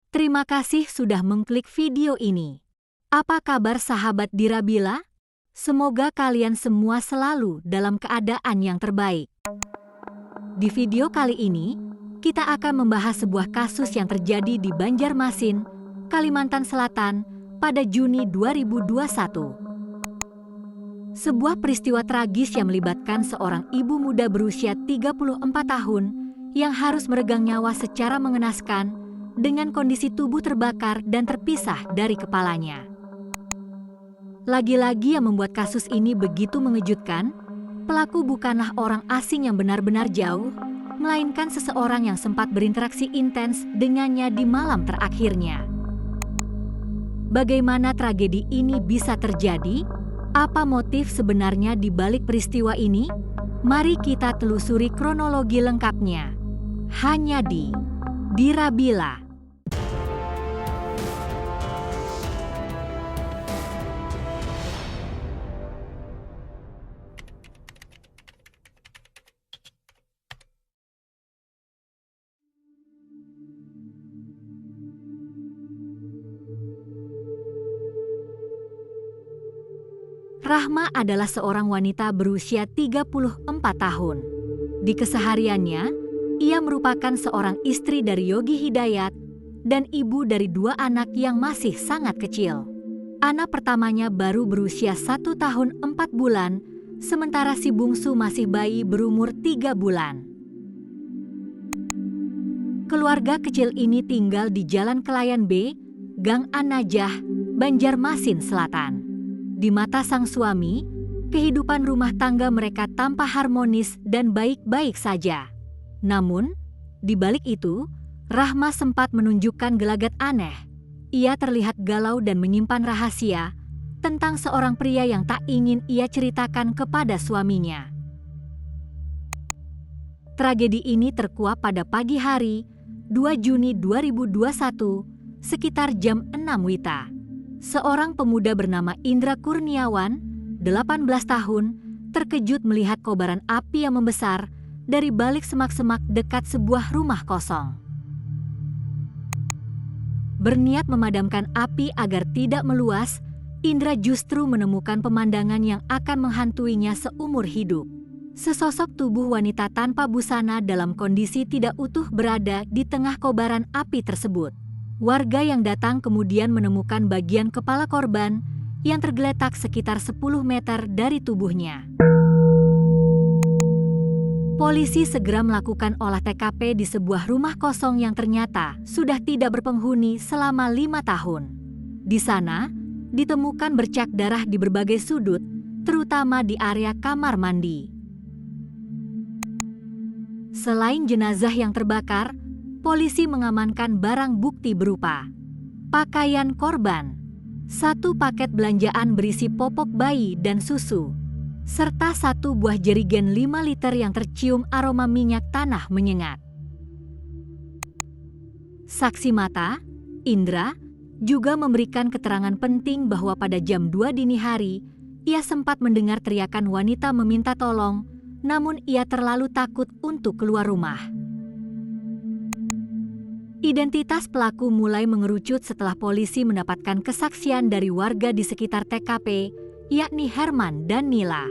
Terima kasih sudah mengklik video ini. Apa kabar sahabat Dirabila? Semoga kalian semua selalu dalam keadaan yang terbaik. Di video kali ini, kita akan membahas sebuah kasus yang terjadi di Banjarmasin, Kalimantan Selatan pada Juni 2021. Sebuah peristiwa tragis yang melibatkan seorang ibu muda berusia 34 tahun yang harus meregang nyawa secara mengenaskan dengan kondisi tubuh terbakar dan terpisah dari kepalanya. Lagi-lagi yang membuat kasus ini begitu mengejutkan, pelaku bukanlah orang asing yang benar-benar jauh, melainkan seseorang yang sempat berinteraksi intens dengannya di malam terakhirnya. Bagaimana tragedi ini bisa terjadi? Apa motif sebenarnya di balik peristiwa ini? Mari kita telusuri kronologi lengkapnya. Hanya di Dirabila. Rahma adalah seorang wanita berusia 34 tahun. Di kesehariannya, ia merupakan seorang istri dari Yogi Hidayat dan ibu dari 2 anak yang masih sangat kecil. Anak pertamanya baru berusia 1 tahun 4 bulan, sementara si bungsu masih bayi berumur 3 bulan. Keluarga kecil ini tinggal di Jalan Kelayan B, Gang An-Najah, Banjarmasin Selatan. Di mata sang suami, kehidupan rumah tangga mereka tampak harmonis dan baik-baik saja. Namun, di balik itu, Rahma sempat menunjukkan gelagat aneh. Ia terlihat galau dan menyimpan rahasia tentang seorang pria yang tak ingin ia ceritakan kepada suaminya. Tragedi ini terkuak pada pagi hari, 2 Juni 2021, sekitar jam 6 WITA. Seorang pemuda bernama Indra Kurniawan, 18 tahun, terkejut melihat kobaran api yang membesar dari balik semak-semak dekat sebuah rumah kosong. Berniat memadamkan api agar tidak meluas, Indra justru menemukan pemandangan yang akan menghantuinya seumur hidup. Sesosok tubuh wanita tanpa busana dalam kondisi tidak utuh berada di tengah kobaran api tersebut. Warga yang datang kemudian menemukan bagian kepala korban yang tergeletak sekitar 10 meter dari tubuhnya. Polisi segera melakukan olah TKP di sebuah rumah kosong yang ternyata sudah tidak berpenghuni selama 5 tahun. Di sana, ditemukan bercak darah di berbagai sudut, terutama di area kamar mandi. Selain jenazah yang terbakar, polisi mengamankan barang bukti berupa pakaian korban, 1 paket belanjaan berisi popok bayi dan susu, serta 1 buah jerigen 5 liter yang tercium aroma minyak tanah menyengat. Saksi mata, Indra, juga memberikan keterangan penting bahwa pada jam 2 dini hari, ia sempat mendengar teriakan wanita meminta tolong, namun ia terlalu takut untuk keluar rumah. Identitas pelaku mulai mengerucut setelah polisi mendapatkan kesaksian dari warga di sekitar TKP, yakni Herman dan Nila.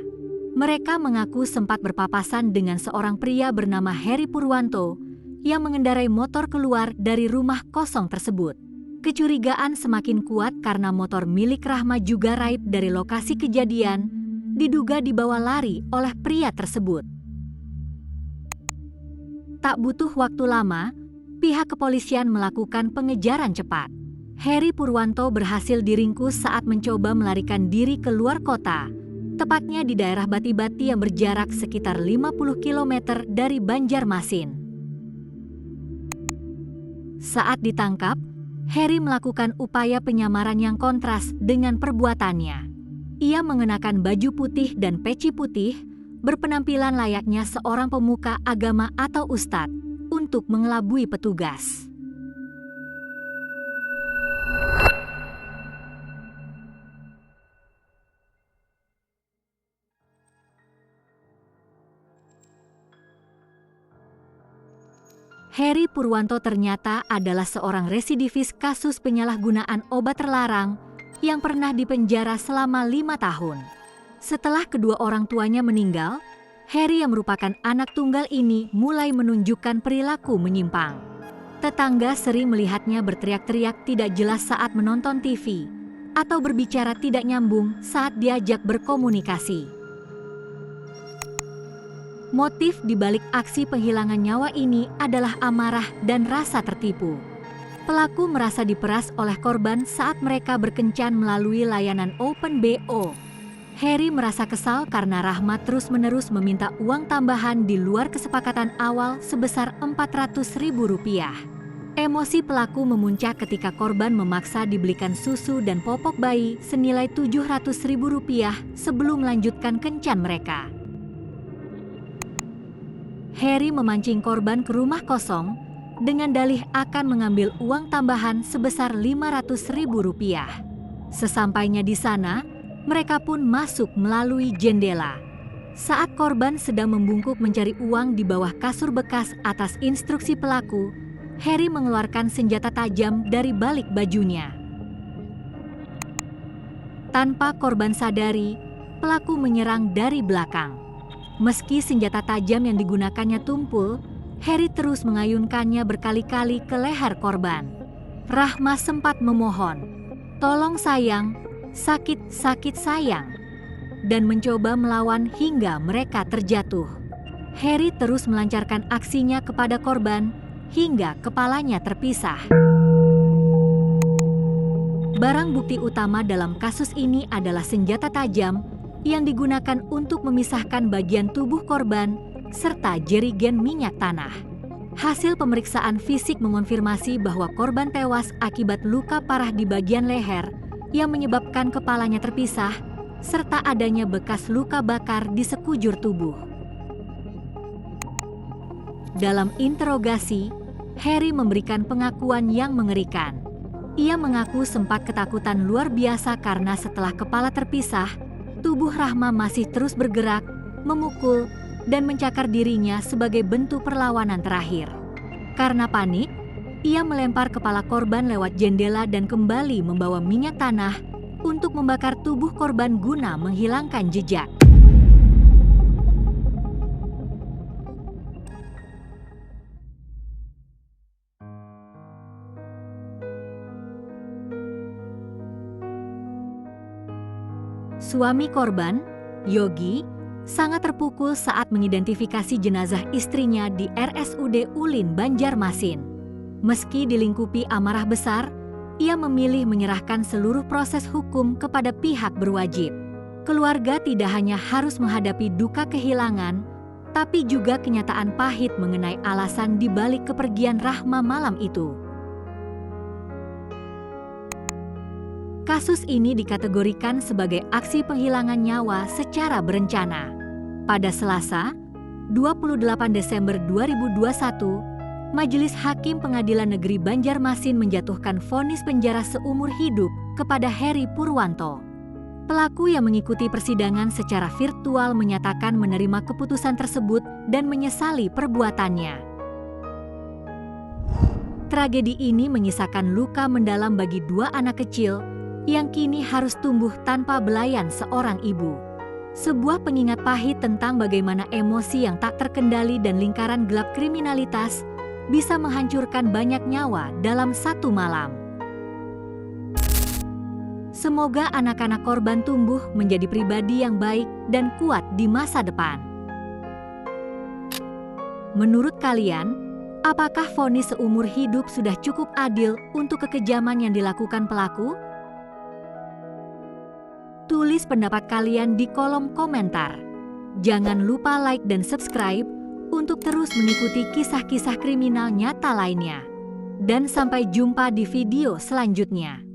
Mereka mengaku sempat berpapasan dengan seorang pria bernama Heri Purwanto yang mengendarai motor keluar dari rumah kosong tersebut. Kecurigaan semakin kuat karena motor milik Rahma juga raib dari lokasi kejadian, diduga dibawa lari oleh pria tersebut. Tak butuh waktu lama, pihak kepolisian melakukan pengejaran cepat. Heri Purwanto berhasil diringkus saat mencoba melarikan diri keluar kota, tepatnya di daerah Bati-Bati yang berjarak sekitar 50 km dari Banjarmasin. Saat ditangkap, Heri melakukan upaya penyamaran yang kontras dengan perbuatannya. Ia mengenakan baju putih dan peci putih, berpenampilan layaknya seorang pemuka agama atau ustadz, untuk mengelabui petugas. Heri Purwanto ternyata adalah seorang residivis kasus penyalahgunaan obat terlarang yang pernah dipenjara selama 5 tahun. Setelah kedua orang tuanya meninggal, Heri yang merupakan anak tunggal ini mulai menunjukkan perilaku menyimpang. Tetangga sering melihatnya berteriak-teriak tidak jelas saat menonton TV atau berbicara tidak nyambung saat diajak berkomunikasi. Motif di balik aksi penghilangan nyawa ini adalah amarah dan rasa tertipu. Pelaku merasa diperas oleh korban saat mereka berkencan melalui layanan Open BO. Heri merasa kesal karena Rahmat terus-menerus meminta uang tambahan di luar kesepakatan awal sebesar Rp400.000. Emosi pelaku memuncak ketika korban memaksa dibelikan susu dan popok bayi senilai Rp700.000 sebelum melanjutkan kencan mereka. Heri memancing korban ke rumah kosong dengan dalih akan mengambil uang tambahan sebesar Rp500.000. Sesampainya di sana, mereka pun masuk melalui jendela. Saat korban sedang membungkuk mencari uang di bawah kasur bekas atas instruksi pelaku, Heri mengeluarkan senjata tajam dari balik bajunya. Tanpa korban sadari, pelaku menyerang dari belakang. Meski senjata tajam yang digunakannya tumpul, Heri terus mengayunkannya berkali-kali ke leher korban. Rahma sempat memohon, "Tolong sayang, sakit sayang," dan mencoba melawan hingga mereka terjatuh. Heri terus melancarkan aksinya kepada korban hingga kepalanya terpisah. Barang bukti utama dalam kasus ini adalah senjata tajam yang digunakan untuk memisahkan bagian tubuh korban serta jerigen minyak tanah. Hasil pemeriksaan fisik mengonfirmasi bahwa korban tewas akibat luka parah di bagian leher yang menyebabkan kepalanya terpisah, serta adanya bekas luka bakar di sekujur tubuh. Dalam interogasi, Heri memberikan pengakuan yang mengerikan. Ia mengaku sempat ketakutan luar biasa karena setelah kepala terpisah, tubuh Rahma masih terus bergerak, memukul, dan mencakar dirinya sebagai bentuk perlawanan terakhir. Karena panik, ia melempar kepala korban lewat jendela dan kembali membawa minyak tanah untuk membakar tubuh korban guna menghilangkan jejak. Suami korban, Yogi, sangat terpukul saat mengidentifikasi jenazah istrinya di RSUD Ulin, Banjarmasin. Meski dilingkupi amarah besar, ia memilih menyerahkan seluruh proses hukum kepada pihak berwajib. Keluarga tidak hanya harus menghadapi duka kehilangan, tapi juga kenyataan pahit mengenai alasan di balik kepergian Rahma malam itu. Kasus ini dikategorikan sebagai aksi penghilangan nyawa secara berencana. Pada Selasa, 28 Desember 2021, Majelis Hakim Pengadilan Negeri Banjarmasin menjatuhkan vonis penjara seumur hidup kepada Heri Purwanto. Pelaku yang mengikuti persidangan secara virtual menyatakan menerima keputusan tersebut dan menyesali perbuatannya. Tragedi ini menyisakan luka mendalam bagi dua anak kecil yang kini harus tumbuh tanpa belayan seorang ibu. Sebuah pengingat pahit tentang bagaimana emosi yang tak terkendali dan lingkaran gelap kriminalitas bisa menghancurkan banyak nyawa dalam satu malam. Semoga anak-anak korban tumbuh menjadi pribadi yang baik dan kuat di masa depan. Menurut kalian, apakah vonis seumur hidup sudah cukup adil untuk kekejaman yang dilakukan pelaku? Tulis pendapat kalian di kolom komentar. Jangan lupa like dan subscribe untuk terus mengikuti kisah-kisah kriminal nyata lainnya. Dan sampai jumpa di video selanjutnya.